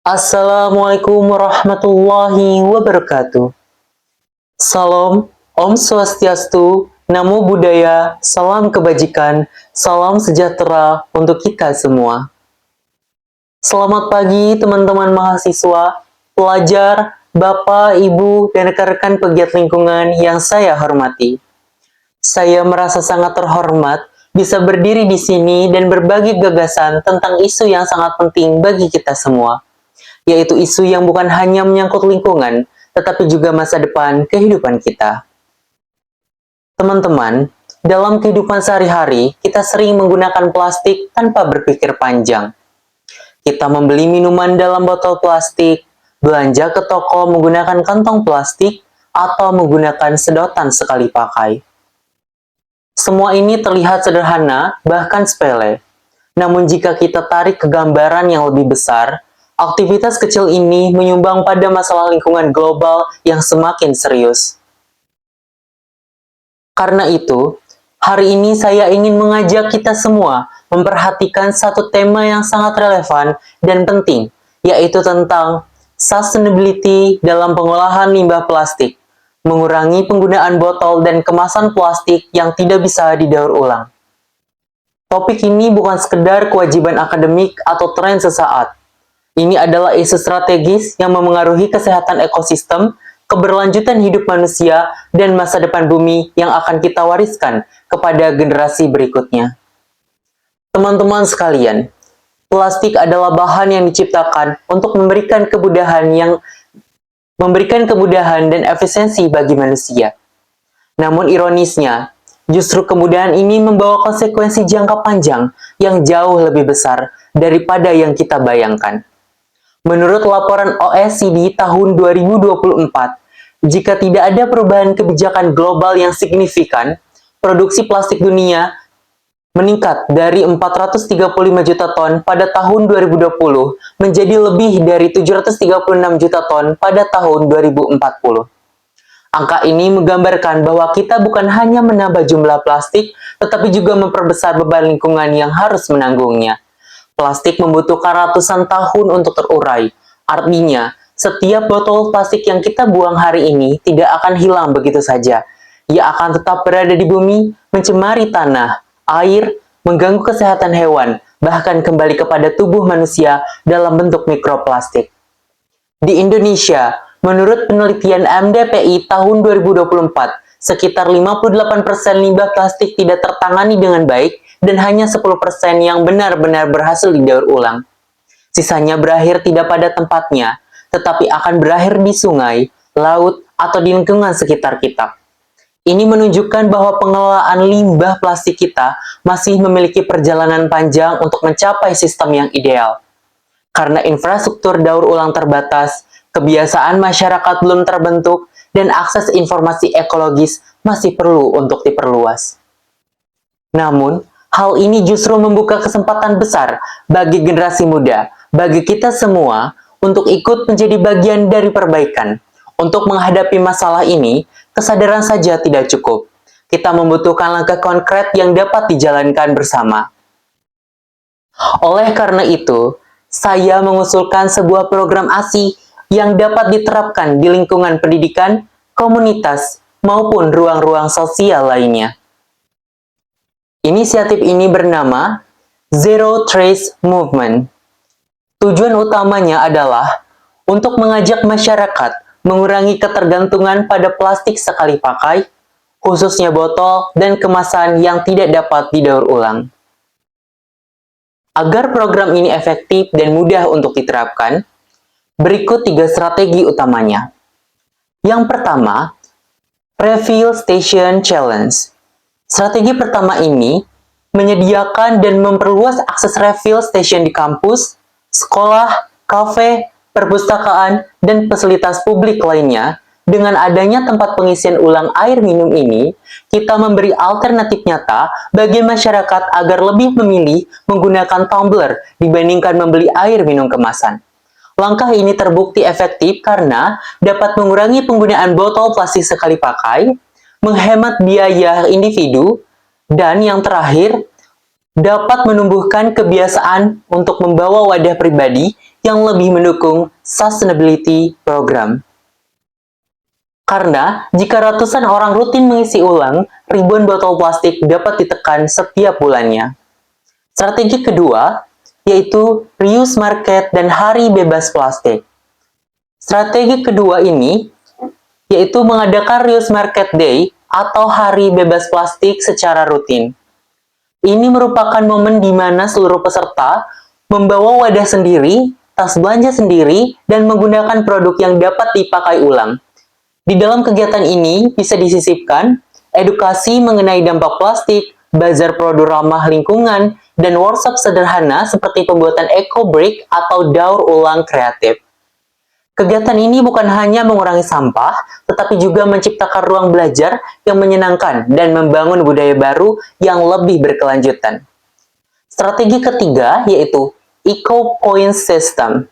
Assalamualaikum warahmatullahi wabarakatuh. Salam, Om Swastiastu, Namo Buddhaya, salam kebajikan, salam sejahtera untuk kita semua. Selamat pagi teman-teman mahasiswa, pelajar, Bapak, Ibu, dan rekan-rekan pegiat lingkungan yang saya hormati. Saya merasa sangat terhormat bisa berdiri di sini dan berbagi gagasan tentang isu yang sangat penting bagi kita semua, yaitu isu yang bukan hanya menyangkut lingkungan, tetapi juga masa depan kehidupan kita. Teman-teman, dalam kehidupan sehari-hari, kita sering menggunakan plastik tanpa berpikir panjang. Kita membeli minuman dalam botol plastik, belanja ke toko menggunakan kantong plastik, atau menggunakan sedotan sekali pakai. Semua ini terlihat sederhana, bahkan sepele. Namun jika kita tarik ke gambaran yang lebih besar, aktivitas kecil ini menyumbang pada masalah lingkungan global yang semakin serius. Karena itu, hari ini saya ingin mengajak kita semua memperhatikan satu tema yang sangat relevan dan penting, yaitu tentang sustainability dalam pengolahan limbah plastik, mengurangi penggunaan botol dan kemasan plastik yang tidak bisa didaur ulang. Topik ini bukan sekedar kewajiban akademik atau tren sesaat. Ini adalah isu strategis yang memengaruhi kesehatan ekosistem, keberlanjutan hidup manusia, dan masa depan bumi yang akan kita wariskan kepada generasi berikutnya. Teman-teman sekalian, plastik adalah bahan yang diciptakan untuk memberikan kemudahan dan efisiensi bagi manusia. Namun ironisnya, justru kemudahan ini membawa konsekuensi jangka panjang yang jauh lebih besar daripada yang kita bayangkan. Menurut laporan OECD tahun 2024, jika tidak ada perubahan kebijakan global yang signifikan, produksi plastik dunia meningkat dari 435 juta ton pada tahun 2020 menjadi lebih dari 736 juta ton pada tahun 2040. Angka ini menggambarkan bahwa kita bukan hanya menambah jumlah plastik, tetapi juga memperbesar beban lingkungan yang harus menanggungnya. Plastik membutuhkan ratusan tahun untuk terurai. Artinya, setiap botol plastik yang kita buang hari ini tidak akan hilang begitu saja. Ia akan tetap berada di bumi, mencemari tanah, air, mengganggu kesehatan hewan, bahkan kembali kepada tubuh manusia dalam bentuk mikroplastik. Di Indonesia, menurut penelitian MDPI tahun 2024, sekitar 58% limbah plastik tidak tertangani dengan baik dan hanya 10% yang benar-benar berhasil didaur ulang. Sisanya berakhir tidak pada tempatnya, tetapi akan berakhir di sungai, laut, atau di lingkungan sekitar kita. Ini menunjukkan bahwa pengelolaan limbah plastik kita masih memiliki perjalanan panjang untuk mencapai sistem yang ideal. Karena infrastruktur daur ulang terbatas, kebiasaan masyarakat belum terbentuk, dan akses informasi ekologis masih perlu untuk diperluas. Namun, hal ini justru membuka kesempatan besar bagi generasi muda, bagi kita semua, untuk ikut menjadi bagian dari perbaikan. Untuk menghadapi masalah ini, kesadaran saja tidak cukup. Kita membutuhkan langkah konkret yang dapat dijalankan bersama. Oleh karena itu, saya mengusulkan sebuah program ASI yang dapat diterapkan di lingkungan pendidikan, komunitas, maupun ruang-ruang sosial lainnya. Inisiatif ini bernama Zero Trace Movement. Tujuan utamanya adalah untuk mengajak masyarakat mengurangi ketergantungan pada plastik sekali pakai, khususnya botol dan kemasan yang tidak dapat didaur ulang. Agar program ini efektif dan mudah untuk diterapkan, berikut 3 strategi utamanya. Yang pertama, Refill Station Challenge. Strategi pertama ini menyediakan dan memperluas akses refill station di kampus, sekolah, kafe, perpustakaan, dan fasilitas publik lainnya. Dengan adanya tempat pengisian ulang air minum ini, kita memberi alternatif nyata bagi masyarakat agar lebih memilih menggunakan tumbler dibandingkan membeli air minum kemasan. Langkah ini terbukti efektif karena dapat mengurangi penggunaan botol plastik sekali pakai, menghemat biaya individu, dan yang terakhir, dapat menumbuhkan kebiasaan untuk membawa wadah pribadi yang lebih mendukung sustainability program. Karena jika ratusan orang rutin mengisi ulang, ribuan botol plastik dapat ditekan setiap bulannya. Strategi kedua, yaitu reuse market dan hari bebas plastik. Strategi kedua ini, yaitu mengadakan reuse market day atau hari bebas plastik secara rutin. Ini merupakan momen di mana seluruh peserta membawa wadah sendiri, tas belanja sendiri, dan menggunakan produk yang dapat dipakai ulang. Di dalam kegiatan ini bisa disisipkan edukasi mengenai dampak plastik, bazar produk ramah lingkungan, dan workshop sederhana seperti pembuatan eco brick atau daur ulang kreatif. Kegiatan ini bukan hanya mengurangi sampah, tetapi juga menciptakan ruang belajar yang menyenangkan dan membangun budaya baru yang lebih berkelanjutan. Strategi ketiga yaitu Eco Point System.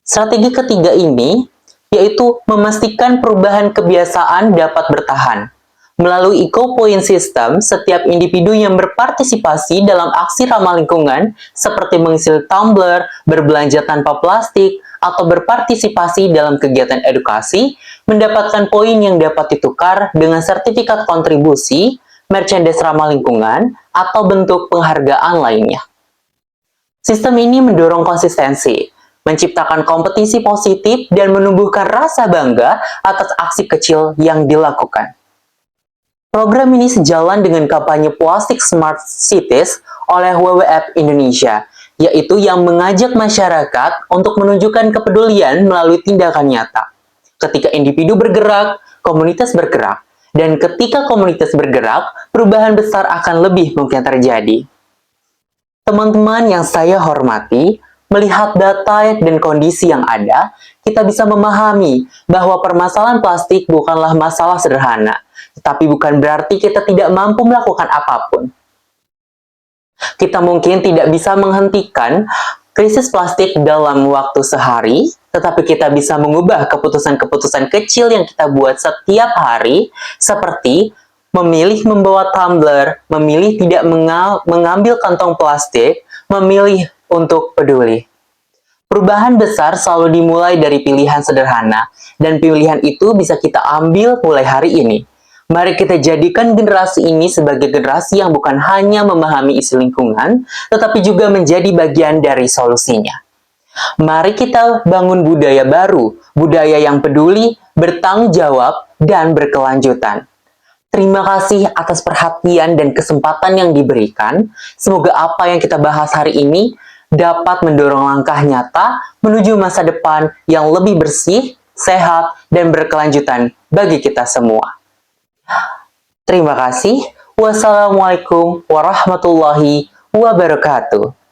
Strategi ketiga ini yaitu memastikan perubahan kebiasaan dapat bertahan. Melalui Eco Point System, setiap individu yang berpartisipasi dalam aksi ramah lingkungan seperti mengisi tumbler, berbelanja tanpa plastik, atau berpartisipasi dalam kegiatan edukasi, mendapatkan poin yang dapat ditukar dengan sertifikat kontribusi, merchandise ramah lingkungan, atau bentuk penghargaan lainnya. Sistem ini mendorong konsistensi, menciptakan kompetisi positif, dan menumbuhkan rasa bangga atas aksi kecil yang dilakukan. Program ini sejalan dengan kampanye Plastic Smart Cities oleh WWF Indonesia, yaitu yang mengajak masyarakat untuk menunjukkan kepedulian melalui tindakan nyata. Ketika individu bergerak, komunitas bergerak, dan ketika komunitas bergerak, perubahan besar akan lebih mungkin terjadi. Teman-teman yang saya hormati, melihat data dan kondisi yang ada, kita bisa memahami bahwa permasalahan plastik bukanlah masalah sederhana, tetapi bukan berarti kita tidak mampu melakukan apapun. Kita mungkin tidak bisa menghentikan krisis plastik dalam waktu sehari, tetapi kita bisa mengubah keputusan-keputusan kecil yang kita buat setiap hari, seperti memilih membawa tumbler, memilih tidak mengambil kantong plastik, memilih untuk peduli. Perubahan besar selalu dimulai dari pilihan sederhana, dan pilihan itu bisa kita ambil mulai hari ini. Mari kita jadikan generasi ini sebagai generasi yang bukan hanya memahami isu lingkungan, tetapi juga menjadi bagian dari solusinya. Mari kita bangun budaya baru, budaya yang peduli, bertanggung jawab, dan berkelanjutan. Terima kasih atas perhatian dan kesempatan yang diberikan. Semoga apa yang kita bahas hari ini dapat mendorong langkah nyata menuju masa depan yang lebih bersih, sehat, dan berkelanjutan bagi kita semua. Terima kasih. Wassalamualaikum warahmatullahi wabarakatuh.